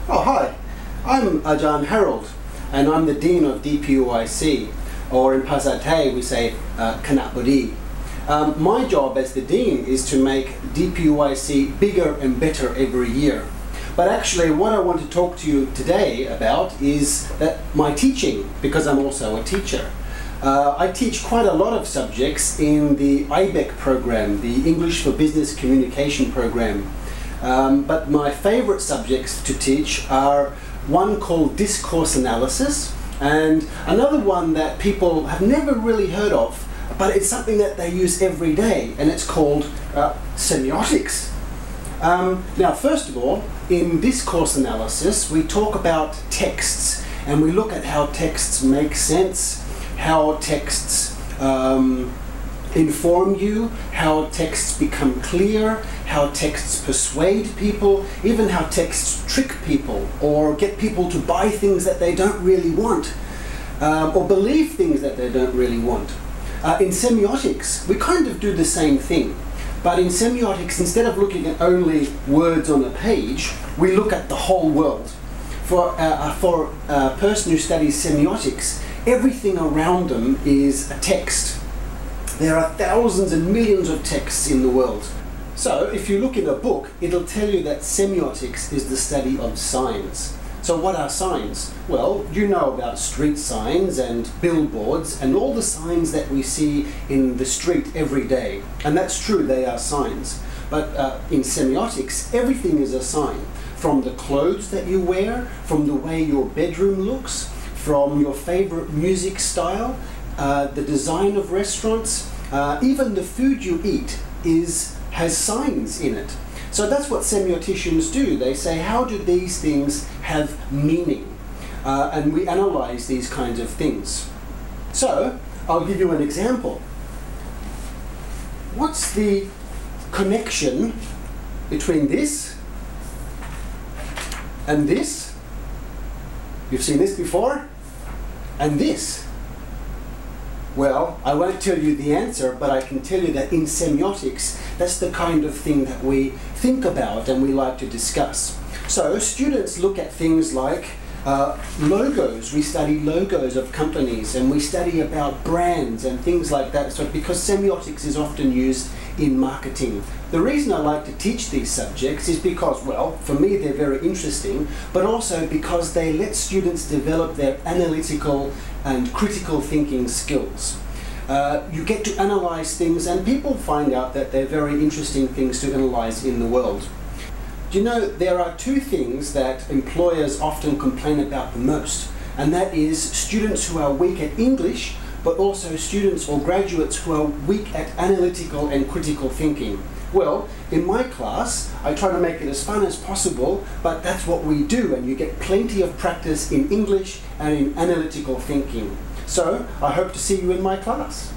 Oh, hi. I'm Ajahn Harald, and I'm the Dean of DPUIC, or inภาษาไทยwe say คณะบดี My job as the Dean is to make DPUIC bigger and better every year. But actually what I want to talk to you today about is my teaching, because I'm also a teacher. I teach quite a lot of subjects in the IBEC program, the English for Business Communication program. But my favorite subjects to teach are one called discourse analysis and another one that people have never really heard of, but it's something that they use every day, and it's called semiotics. Now, first of all, in discourse analysis, we talk about texts and we look at how texts make sense, how texts inform you, how texts become clear, how texts persuade people, even how texts trick people or get people to buy things that they don't really want, or believe things that they don't really want. In semiotics, we kind of do the same thing, but in semiotics, instead of looking at only words on a page, we look at the whole world. For a person who studies semiotics, everything around them is a text. There are thousands and millions of texts in the world. So if you look in a book, it'll tell you that semiotics is the study of signs. So what are signs? Well, you know about street signs and billboards and all the signs that we see in the street every day. And that's true, they are signs. But in semiotics, everything is a sign. From the clothes that you wear, from the way your bedroom looks, from your favorite music style, the design of restaurants, even the food you eat has signs in it. So that's what semioticians do. They say, how do these things have meaning? And we analyze these kinds of things. So I'll give you an example. What's the connection between this and this? You've seen this before? And this? Well, I won't tell you the answer, but I can tell you that in semiotics, that's the kind of thing that we think about and we like to discuss. So students look at things like logos. We study logos of companies and we study about brands and things like that. So because semiotics is often used in marketing. The reason I like to teach these subjects is because, well, for me they're very interesting, but also because they let students develop their analytical and critical thinking skills. You get to analyze things and people find out that they're very interesting things to analyze in the world. Do you know, there are two things that employers often complain about the most, and that is students who are weak at English, but also students or graduates who are weak at analytical and critical thinking. Well, in my class, I try to make it as fun as possible, but that's what we do, and you get plenty of practice in English and in analytical thinking. So, I hope to see you in my class.